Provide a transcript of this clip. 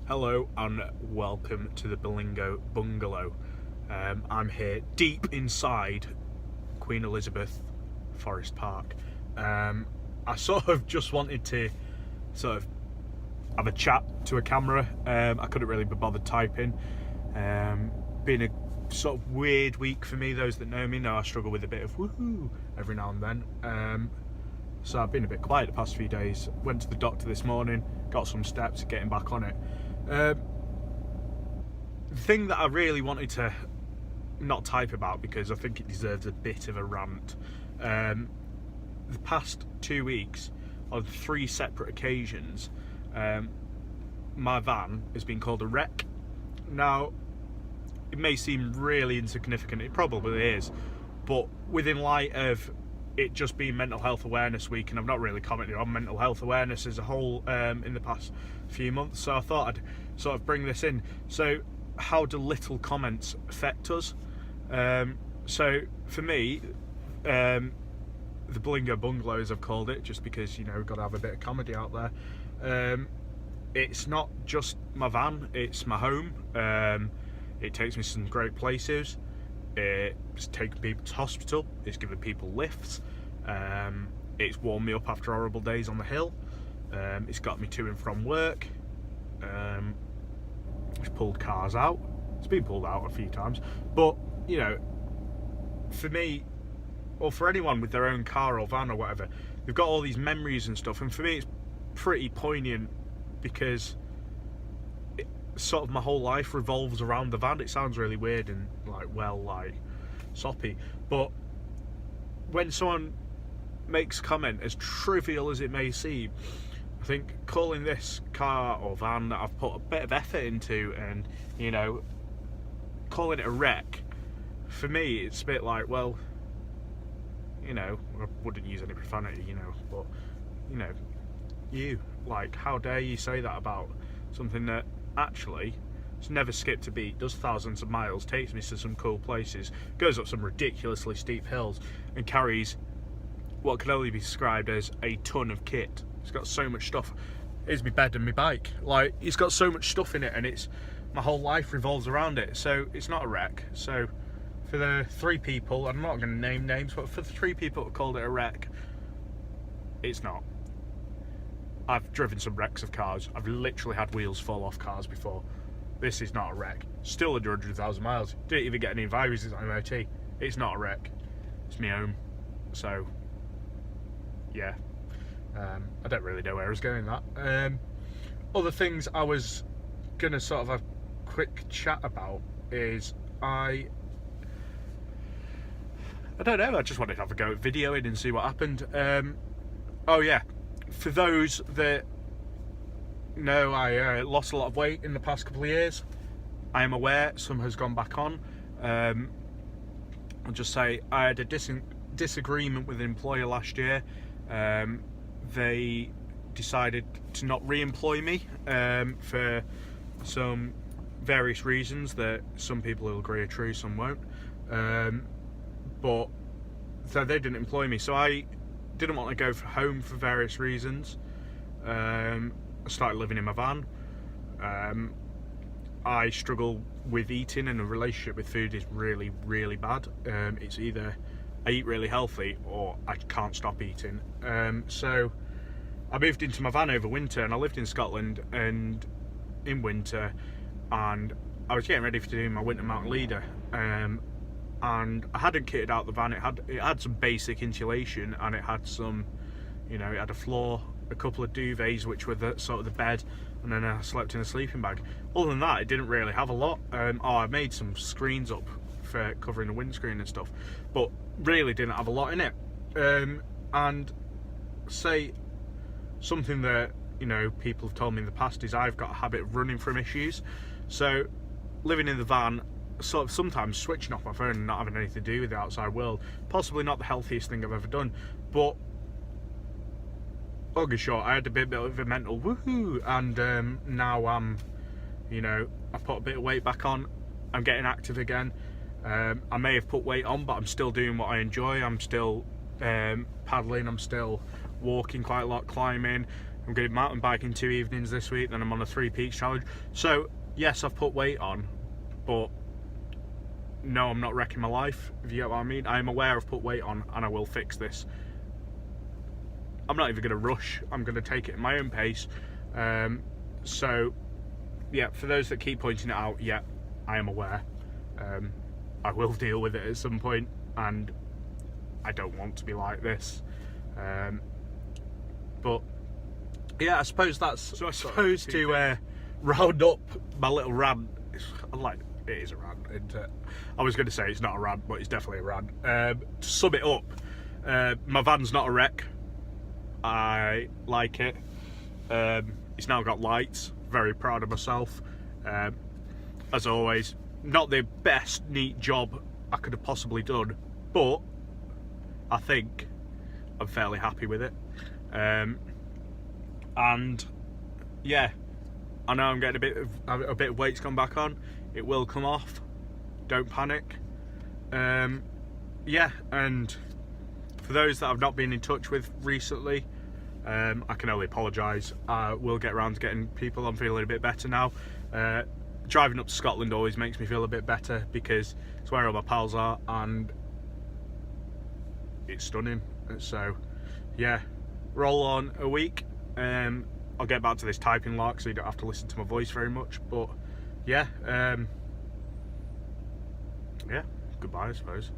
Hello and welcome to the Bilingo Bungalow. I'm here deep inside Queen Elizabeth Forest Park. I sort of just wanted to sort of have a chat to a camera. I couldn't really be bothered typing. Been a sort of weird week for me. Those that know me know I struggle with a bit of woohoo every now and then. So I've been a bit quiet the past few days. Went to the doctor this morning, got some steps, getting back on it. The thing that I really wanted to not type about, because I think it deserves a bit of a rant, the past 2 weeks, on 3 separate occasions, my van has been called a wreck. Now, it may seem really insignificant, it probably is, but within light of it just being Mental Health Awareness Week, and I've not really commented on mental health awareness as a whole in the past few months, so I thought I'd sort of bring this in. So how do little comments affect us? So for me, the Bilingo Bungalow, as I've called it, just because, you know, we've got to have a bit of comedy out there, it's not just my van, it's my home. It takes me to some great places. It's taken people to hospital, it's given people lifts, it's warmed me up after horrible days on the hill, it's got me to and from work, it's pulled cars out, it's been pulled out a few times, but, you know, for me, or for anyone with their own car or van or whatever, they've got all these memories and stuff, and for me it's pretty poignant because sort of my whole life revolves around the van. It sounds really weird and like soppy, but when someone makes a comment, as trivial as it may seem, I think calling this car or van that I've put a bit of effort into, and, you know, calling it a wreck, for me it's a bit like, well, you know, I wouldn't use any profanity, you know, but, you know, like, how dare you say that about something that actually it's never skipped a beat, does thousands of miles, takes me to some cool places, goes up some ridiculously steep hills, and carries what can only be described as a ton of kit. It's got so much stuff. Here's my bed and my bike. Like, it's got so much stuff in it, and it's my whole life revolves around it. So it's not a wreck. So for the 3 people, I'm not going to name names, but for the 3 people that called it a wreck, it's not. I've driven some wrecks of cars. I've literally had wheels fall off cars before. This is not a wreck. Still under 100,000 miles. Didn't even get any advisories on MOT. It's not a wreck. It's my own. So, yeah. I don't really know where I was going with that. Other things I was going to sort of have a quick chat about is I don't know, I just wanted to have a go at videoing and see what happened. Oh yeah. For those that know, I lost a lot of weight in the past couple of years. I am aware some has gone back on. I'll just say I had a disagreement with an employer last year. They decided to not re-employ me for some various reasons that some people will agree are true, some won't. But so they didn't employ me. So I didn't want to go home for various reasons. I started living in my van. I struggle with eating, and a relationship with food is really, really bad. It's either I eat really healthy or I can't stop eating. So I moved into my van over winter, and I lived in Scotland and in winter, and I was getting ready to do my winter mountain leader. And I hadn't kitted out the van. It had some basic insulation, and it had some, you know, it had a floor, a couple of duvets, which were the sort of the bed, and then I slept in a sleeping bag. Other than that, it didn't really have a lot. I made some screens up for covering the windscreen and stuff, but really didn't have a lot in it. And say something that, you know, people have told me in the past is I've got a habit of running from issues. So living in the van, sort of sometimes switching off my phone and not having anything to do with the outside world, possibly not the healthiest thing I've ever done, but long and short, I had a bit of a mental woohoo, and now I'm, you know, I've put a bit of weight back on, I'm getting active again. I may have put weight on, but I'm still doing what I enjoy. I'm still paddling, I'm still walking quite a lot, climbing, I'm going mountain biking 2 evenings this week, then I'm on a 3 peaks challenge. So yes, I've put weight on, but no, I'm not wrecking my life, if you get what I mean. I am aware I've put weight on, and I will fix this. I'm not even going to rush. I'm going to take it at my own pace. So yeah, for those that keep pointing it out, yeah, I am aware. I will deal with it at some point, and I don't want to be like this. But yeah, I suppose that's. So I suppose to round up my little rant. It is a rant, isn't it? I was going to say it's not a rant, but it's definitely a rant. To sum it up, my van's not a wreck. I like it. It's now got lights. Very proud of myself. As always, not the best neat job I could have possibly done, but I think I'm fairly happy with it. And yeah, I know I'm getting a bit of weight's gone back on. It will come off. Don't panic. Yeah, and for those that I've not been in touch with recently, I can only apologise. We'll get around to getting people. I'm feeling a bit better now. Driving up to Scotland always makes me feel a bit better because it's where all my pals are, and it's stunning. So yeah, roll on a week. I'll get back to this typing lark so you don't have to listen to my voice very much, but yeah, yeah, goodbye I suppose.